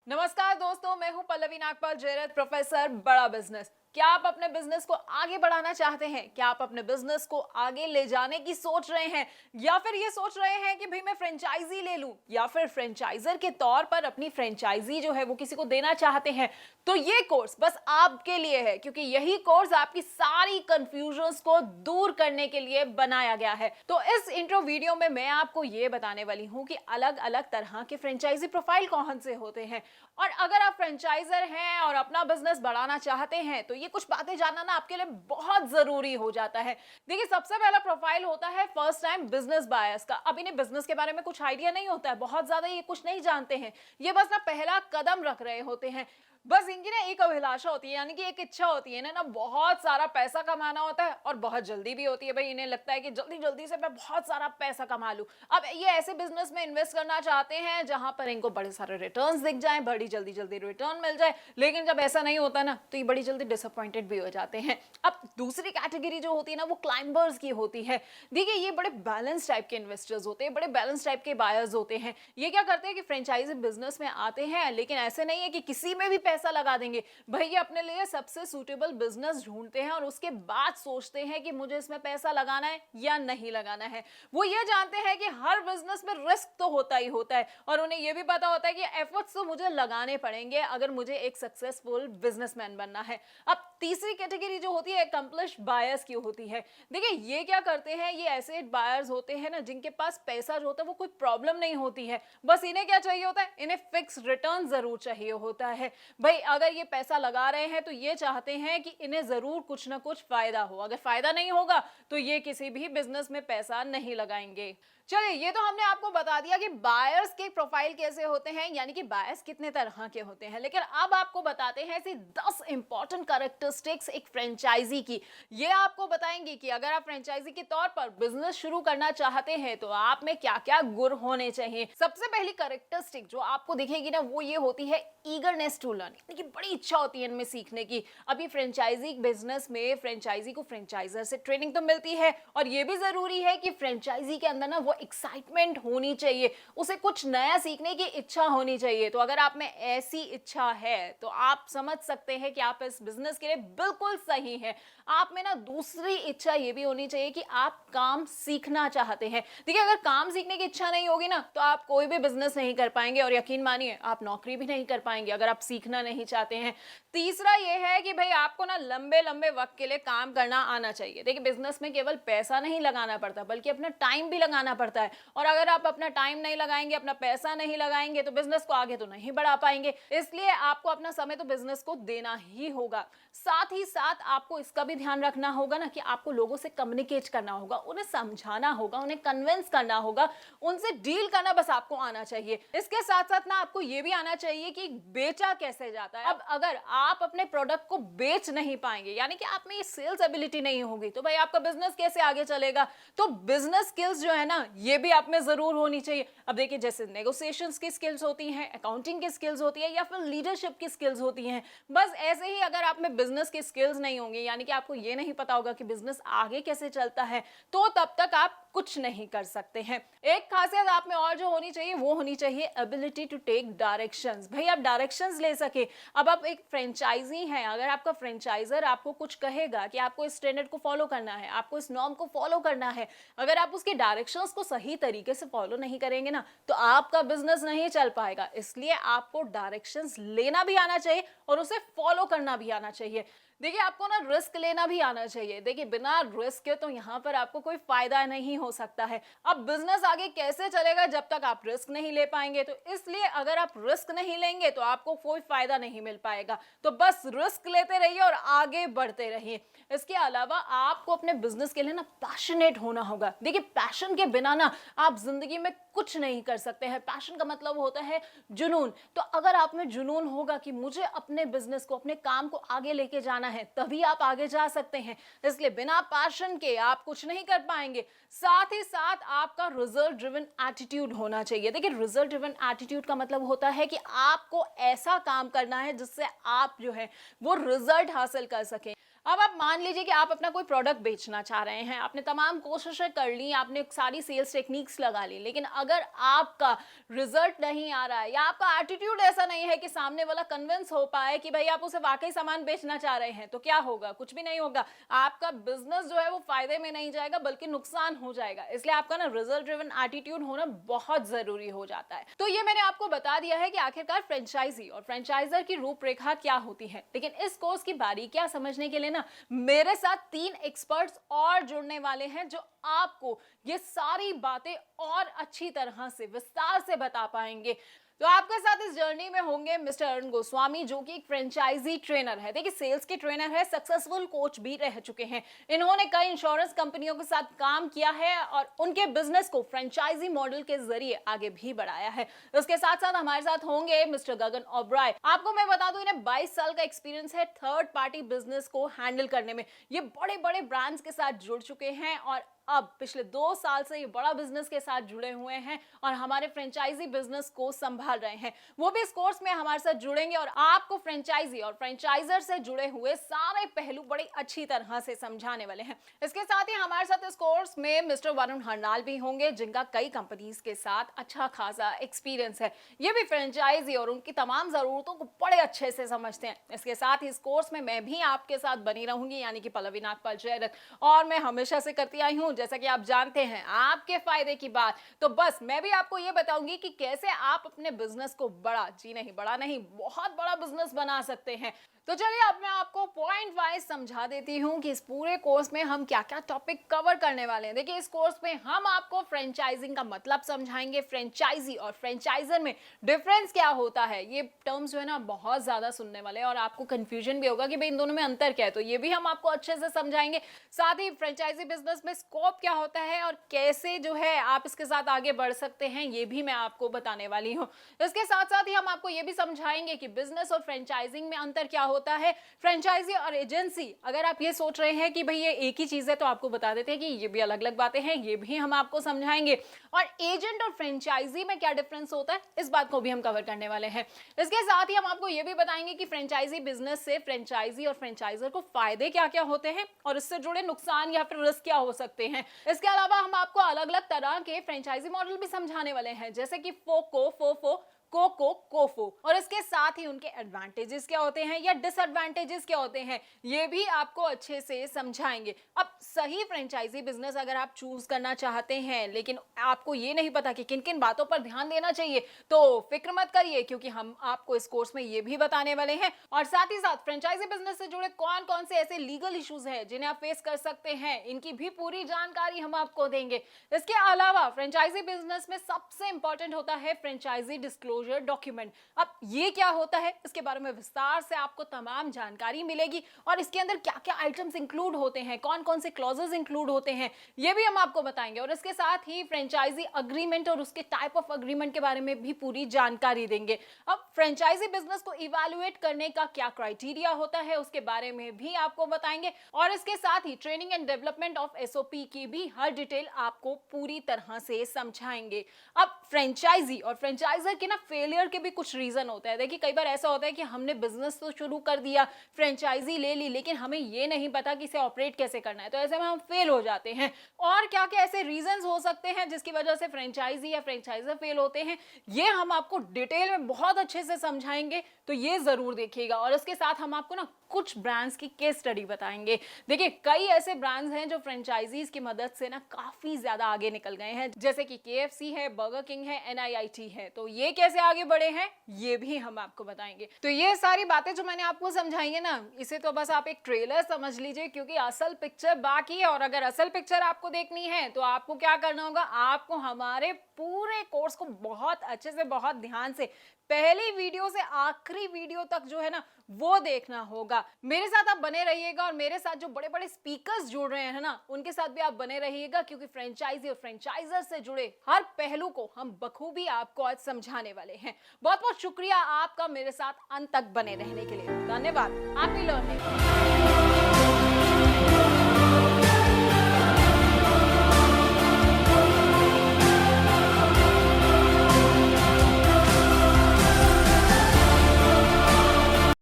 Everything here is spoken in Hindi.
नमस्कार दोस्तों, मैं हूं पल्लवी नागपाल जयरथ, प्रोफेसर बड़ा बिजनेस। क्या आप अपने बिजनेस को आगे बढ़ाना चाहते हैं? क्या आप अपने बिजनेस को आगे ले जाने की सोच रहे हैं, या फिर ये सोच रहे हैं कि भाई मैं फ्रेंचाइजी ले लूं, या फिर फ्रेंचाइजर के तौर पर अपनी फ्रेंचाइजी जो है वो किसी को देना चाहते हैं? तो ये कोर्स बस आपके लिए है, क्योंकि यही कोर्स आपकी सारी कंफ्यूजन्स को दूर करने के लिए बनाया गया है। तो इस इंट्रो वीडियो में मैं आपको ये बताने वाली हूं कि अलग अलग तरह के फ्रेंचाइजी प्रोफाइल कौन से होते हैं, और अगर आप फ्रेंचाइजर हैं और अपना बिजनेस बढ़ाना चाहते हैं तो ये कुछ बातें जानना ना आपके लिए बहुत जरूरी हो जाता है। देखिए, सबसे पहला प्रोफाइल होता है फर्स्ट टाइम बिजनेस बायर्स का। अब इन्हें बिजनेस के बारे में कुछ आइडिया नहीं होता है, बहुत ज्यादा ये कुछ नहीं जानते हैं, ये बस ना पहला कदम रख रहे होते हैं। बस इनकी ना एक अभिलाषा होती है, यानी कि एक इच्छा होती है ना बहुत सारा पैसा कमाना होता है, और बहुत जल्दी भी होती है। भाई इन्हें लगता है कि जल्दी जल्दी से मैं बहुत सारा पैसा कमा लूं। अब ये ऐसे बिजनेस में इन्वेस्ट करना चाहते हैं जहां पर इनको बड़े सारे रिटर्न्स दिख जाएं, बड़ी जल्दी जल्दी रिटर्न मिल जाए। लेकिन जब ऐसा नहीं होता ना तो ये बड़ी जल्दी डिसअपॉइंटेड भी हो जाते हैं। अब दूसरी कैटेगरी जो होती है ना वो क्लाइंबर्स की होती है। देखिए, ये बड़े बैलेंस टाइप के इन्वेस्टर्स होते हैं, बड़े बैलेंस टाइप के बायर्स होते हैं। ये क्या करते हैं कि फ्रेंचाइजी बिजनेस में आते हैं, लेकिन ऐसे नहीं है कि किसी में भी पैसा लगा देंगे। भैया अपने लिए सबसे सूटेबल बिजनेस ढूंढते हैं और उसके बाद सोचते हैं कि मुझे इसमें पैसा लगाना है या नहीं लगाना है। वो ये जानते हैं कि हर बिजनेस में रिस्क तो होता ही होता है, और उन्हें यह भी पता होता है कि एफर्ट्स तो मुझे लगाने पड़ेंगे अगर मुझे एक सक्सेसफुल बिजनेसमैन बनना है। अब तीसरी कैटेगरी जो होती है अकम्प्लिश्ड बायर्स की होती है। देखिए, ये क्या करते हैं, ये ऐसे बायर्स होते हैं ना जिनके पास पैसा जो होता है वो कोई प्रॉब्लम नहीं होती है। बस इन्हें क्या चाहिए होता है, इन्हें फिक्स रिटर्न जरूर चाहिए होता है। भाई अगर ये पैसा लगा रहे हैं तो ये चाहते हैं कि इन्हें जरूर कुछ ना कुछ फायदा हो। अगर फायदा नहीं होगा तो ये किसी भी बिजनेस में पैसा नहीं लगाएंगे। चलिए, ये तो हमने आपको बता दिया कि बायर्स के प्रोफाइल कैसे होते हैं, यानी कि बायर्स कितने तरह के होते हैं। लेकिन अब आपको बताते हैं ऐसी 10 इंपॉर्टेंट कैरेक्टरिस्टिक्स एक फ्रेंचाइजी की। ये आपको बताएंगे कि अगर आप फ्रेंचाइजी के तौर पर बिजनेस शुरू करना चाहते हैं तो आप में क्या क्या गुण होने चाहिए। सबसे पहली कैरेक्टरिस्टिक जो आपको दिखेगी ना वो ये होती है ईगरनेस टू लर्न। देखिए, बड़ी इच्छा होती है इनमें सीखने की। अभी फ्रेंचाइजी बिजनेस में फ्रेंचाइजी को फ्रेंचाइजर से ट्रेनिंग तो मिलती है, और ये भी जरूरी है कि फ्रेंचाइजी के अंदर ना वो एक्साइटमेंट होनी चाहिए, उसे कुछ नया सीखने की इच्छा होनी चाहिए। तो अगर आप में ऐसी इच्छा है तो आप समझ सकते हैं कि आप इस बिजनेस के लिए बिल्कुल सही हैं। आप में ना दूसरी इच्छा ये भी होनी चाहिए कि आप काम सीखना चाहते हैं। देखिए, अगर काम सीखने की इच्छा नहीं होगी ना तो आप कोई भी बिजनेस नहीं कर पाएंगे, और यकीन मानिए आप नौकरी भी नहीं कर पाएंगे अगर आप सीखना नहीं चाहते हैं। तीसरा ये है कि भाई आपको ना लंबे लंबे वक्त के लिए काम करना आना चाहिए। देखिए, बिजनेस में केवल पैसा नहीं लगाना पड़ता बल्कि अपना टाइम भी लगाना पड़ता है, और अगर आप अपना टाइम नहीं लगाएंगे, अपना पैसा नहीं लगाएंगे तो बिजनेस को आगे तो नहीं बढ़ा पाएंगे। इसलिए आपको अपना समय तो बिजनेस को देना ही होगा। साथ ही साथ आपको इसका भी ध्यान रखना होगा ना कि आपको लोगों से कम्युनिकेट करना होगा, उन्हें समझाना होगा, उन्हें कन्विंस करना होगा, उनसे डील करना बस आपको आना चाहिए। इसके साथ साथ ना आपको ये भी आना चाहिए कि बेचा कैसे जाता है। अब अगर आप अपने प्रोडक्ट को बेच नहीं पाएंगे, यानी कि आप में ये सेल्स एबिलिटी नहीं होगी, तो भाई आपका बिजनेस कैसे आगे चलेगा। तो बिजनेस स्किल्स जो है ना ये भी आप में जरूर होनी चाहिए। अब देखिए, जैसे नेगोशिएशंस की स्किल्स होती हैं, अकाउंटिंग की स्किल्स होती है, या फिर लीडरशिप की स्किल्स होती हैं। बस ऐसे ही अगर आप में बिजनेस की स्किल्स नहीं होंगी, यानी कि आपको ये नहीं पता होगा कि बिजनेस आगे कैसे चलता है, तो तब तक आप कुछ नहीं कर सकते हैं। एक खासियत आप में और जो होनी चाहिए वो होनी चाहिए एबिलिटी टू टेक डायरेक्शंस। भाई आप डायरेक्शंस ले सके। अब आप एक फ्रेंचाइजी हैं, अगर आपका फ्रेंचाइजर आपको कुछ कहेगा कि आपको इस स्टैंडर्ड को फॉलो करना है, आपको इस नॉर्म को फॉलो करना है, अगर आप उसके डायरेक्शंस को सही तरीके से फॉलो नहीं करेंगे ना तो आपका बिजनेस नहीं चल पाएगा। इसलिए आपको डायरेक्शंस लेना भी आना चाहिए और उसे फॉलो करना भी आना चाहिए। देखिए, आपको ना रिस्क लेना भी आना चाहिए। देखिए, बिना रिस्क के तो यहाँ पर आपको कोई फायदा नहीं हो सकता है। अब बिजनेस आगे कैसे चलेगा जब तक आप रिस्क नहीं ले पाएंगे। तो इसलिए अगर आप रिस्क नहीं लेंगे तो आपको कोई फायदा नहीं मिल पाएगा। तो बस रिस्क लेते रहिए और आगे बढ़ते रहिए। इसके अलावा आपको अपने बिजनेस के लिए ना पैशनेट होना होगा। देखिए, पैशन के बिना ना आप जिंदगी में कुछ नहीं कर सकते हैं। पैशन का मतलब होता है जुनून। तो अगर आप में जुनून होगा कि मुझे अपने बिजनेस को, अपने काम को आगे लेके जाना है, तभी आप आगे जा सकते हैं। इसलिए बिना पैशन के आप कुछ नहीं कर पाएंगे। साथ ही साथ आपका रिजल्ट ड्रिवन एटीट्यूड होना चाहिए। देखिए, रिजल्ट ड्रिवन एटीट्यूड का मतलब होता है कि आपको ऐसा काम करना है जिससे आप जो है वो रिजल्ट हासिल कर सकें। अब आप मान लीजिए कि आप अपना कोई प्रोडक्ट बेचना चाह रहे हैं, आपने तमाम कोशिशें कर ली, आपने सारी सेल्स टेक्निक्स लगा ली, लेकिन अगर आपका रिजल्ट नहीं आ रहा है या आपका एटीट्यूड ऐसा नहीं है कि सामने वाला कन्विंस हो पाए कि भाई आप उसे वाकई सामान बेचना चाह रहे हैं, तो क्या होगा? कुछ भी नहीं होगा। आपका बिजनेस जो है वो फायदे में नहीं जाएगा बल्कि नुकसान हो जाएगा। इसलिए आपका ना रिजल्ट ड्रिवन एटीट्यूड होना बहुत जरूरी हो जाता है। तो ये मैंने आपको बता दिया है कि आखिरकार फ्रेंचाइजी और फ्रेंचाइजर की रूपरेखा क्या होती है, लेकिन इस कोर्स की बारीकियां समझने के लिए ना मेरे साथ 3 एक्सपर्ट्स और जुड़ने वाले हैं जो आपको ये सारी बातें और अच्छी तरह से विस्तार से बता पाएंगे। तो आपके साथ इस जर्नी में होंगे मिस्टर अरुण गोस्वामी, जो कि एक फ्रेंचाइजी ट्रेनर है। देखिए, सेल्स के ट्रेनर है, सक्सेसफुल कोच भी रह चुके हैं। इन्होंने कई इंश्योरेंस कंपनियों के साथ काम किया है और उनके बिजनेस को फ्रेंचाइजी मॉडल के जरिए आगे भी बढ़ाया है। इसके साथ साथ हमारे साथ होंगे मिस्टर गगन ओबराय। आपको मैं बता दूं, इन्हें 22 साल का एक्सपीरियंस है थर्ड पार्टी बिजनेस को हैंडल करने में। ये बड़े बड़े ब्रांड्स के साथ जुड़ चुके हैं और अब पिछले 2 साल से ये बड़ा बिजनेस के साथ जुड़े हुए हैं और हमारे फ्रेंचाइजी बिजनेस को संभाल रहे हैं। वो भी इस कोर्स में हमारे साथ जुड़ेंगे और आपको फ्रेंचाइजी और फ्रेंचाइजर से जुड़े हुए सारे पहलू बड़ी अच्छी तरह से समझाने वाले हैं। इसके साथ ही हमारे साथ इस कोर्स में मिस्टर वरुण हरनाल भी होंगे, जिनका कई कंपनीज के साथ अच्छा खासा एक्सपीरियंस है। ये भी फ्रेंचाइजी और उनकी तमाम जरूरतों को बड़े अच्छे से समझते हैं। इसके साथ ही इस कोर्स में मैं भी आपके साथ बनी रहूंगी, यानी कि पल्लवी नागपाल जयरथ, और मैं हमेशा से करती आई हूं, जैसा कि आप जानते हैं, आपके फायदे की बात। तो बस मैं भी आपको ये बताऊंगी कि कैसे आप अपने बिजनेस को बड़ा नहीं, बहुत बड़ा बिजनेस बना सकते हैं। तो चलिए अब मैं आपको पॉइंट वाइज समझा देती हूँ कि इस पूरे कोर्स में हम क्या क्या टॉपिक कवर करने वाले हैं। देखिए, इस कोर्स में हम आपको फ्रेंचाइजिंग का मतलब समझाएंगे, फ्रेंचाइजी और फ्रेंचाइजर में डिफरेंस क्या होता है। ये टर्म्स जो है ना बहुत ज्यादा सुनने वाले हैं और आपको कंफ्यूजन भी होगा कि भाई इन दोनों में अंतर क्या है, तो ये भी हम आपको अच्छे से समझाएंगे। साथ ही फ्रेंचाइजी बिजनेस में स्कोप क्या होता है और कैसे जो है आप इसके साथ आगे बढ़ सकते हैं, ये भी मैं आपको बताने वाली हूँ। इसके साथ साथ ही हम आपको ये भी समझाएंगे कि बिजनेस और फ्रेंचाइजिंग में अंतर क्या होता है। फ्रेंचाइजी और एजेंसी, अगर आप ये सोच रहे हैं कि भाई ये एक ही चीज है, तो आपको बता देते हैं कि ये भी अलग अलग बातें हैं, ये भी हम आपको समझाएंगे। और एजेंट और फ्रेंचाइजी में क्या डिफरेंस होता है, इस बात को भी हम कवर करने वाले हैं। इसके साथ ही हम आपको ये भी बताएंगे कि फ्रेंचाइजी बिजनेस से फ्रेंचाइजी और फ्रेंचाइजर को फायदे क्या क्या होते हैं और इससे जुड़े नुकसान या फिर रिस्क क्या हो सकते हैं। इसके अलावा हम आपको अलग अलग तरह के फ्रेंचाइजी मॉडल भी समझाने वाले हैं, जैसे कि फोको, फोफो, कोको, कोफो, और इसके साथ ही उनके एडवांटेजेस क्या होते हैं या डिसएडवांटेजेस क्या होते हैं, ये भी आपको अच्छे से समझाएंगे। अब सही फ्रेंचाइजी बिजनेस अगर आप चूज करना चाहते हैं, लेकिन आपको ये नहीं पता कि किन किन बातों पर ध्यान देना चाहिए, तो फिक्र मत करिए, क्योंकि हम आपको इस कोर्स में ये भी बताने वाले हैं। और साथ ही साथ फ्रेंचाइजी बिजनेस से जुड़े कौन कौन से ऐसे लीगल इश्यूज हैं जिन्हें आप फेस कर सकते हैं, इनकी भी पूरी जानकारी हम आपको देंगे। इसके अलावा फ्रेंचाइजी बिजनेस में सबसे इंपॉर्टेंट होता है फ्रेंचाइजी डिस्क्लोजर डॉक्यूमेंट। अब ये क्या होता है, इसके बारे में विस्तार से आपको तमाम जानकारी मिलेगी और इसके अंदर क्या क्या आइटम्स इंक्लूड होते हैं, कौन कौन से क्लॉजेस इंक्लूड होते हैं, ये भी हम आपको बताएंगे। और इसके साथ ही फ्रेंचाइजी अग्रीमेंट और उसके टाइप ऑफ अग्रीमेंट के बारे में भी पूरी जानकारी देंगे। अब फ्रेंचाइजी बिजनेस को इवैल्यूएट करने का क्या क्राइटेरिया होता है, उसके बारे में भी आपको बताएंगे। और इसके साथ ही training and development of SOP की भी हर डिटेल आपको पूरी तरह से समझाएंगे। अब फ्रेंचाइजी और फ्रेंचाइजर के ना फेलियर के भी कुछ रीजन होता है। देखिए, कई बार ऐसा होता है कि हमने बिजनेस तो शुरू कर दिया, फ्रेंचाइजी ले ली, लेकिन हमें ये नहीं पता कि इसे ऑपरेट कैसे करना है, तो ऐसे में हम फेल हो जाते हैं। और क्या क्या ऐसे रीजंस हो सकते हैं जिसकी वजह से फ्रेंचाइजी या फ्रेंचाइजर फेल होते हैं, ये हम आपको डिटेल में बहुत अच्छे से समझाएंगे, तो ये जरूर देखिएगा। और इसके साथ हम आपको ना कुछ ब्रांड्स की केस स्टडी बताएंगे। देखिए, कई ऐसे ब्रांड्स हैं जो फ्रेंचाइजीज की मदद से ना काफी ज्यादा आगे निकल गए हैं, जैसे कि KFC है, बर्गर किंग है, NIIT है। तो ये कैसे आगे बढ़े हैं, ये भी हम आपको बताएंगे। तो ये सारी बातें जो मैंने आपको समझाई है ना, इसे तो बस आप एक ट्रेलर समझ लीजिए, क्योंकि असल पिक्चर बाकी है। और अगर असल पिक्चर आपको देखनी है तो आपको क्या करना होगा, आपको हमारे पूरे कोर्स को बहुत अच्छे से, बहुत ध्यान से, पहली वीडियो से आखिरी वीडियो तक जो है ना वो देखना होगा। मेरे साथ आप बने रहिएगा और मेरे साथ जो बड़े बड़े स्पीकर्स जुड़ रहे हैं ना, उनके साथ भी आप बने रहिएगा, क्योंकि फ्रेंचाइजी और फ्रेंचाइजर से जुड़े हर पहलू को हम बखूबी आपको आज समझाने वाले हैं। बहुत बहुत शुक्रिया आपका मेरे साथ अंत तक बने रहने के लिए। धन्यवाद। Happy learning.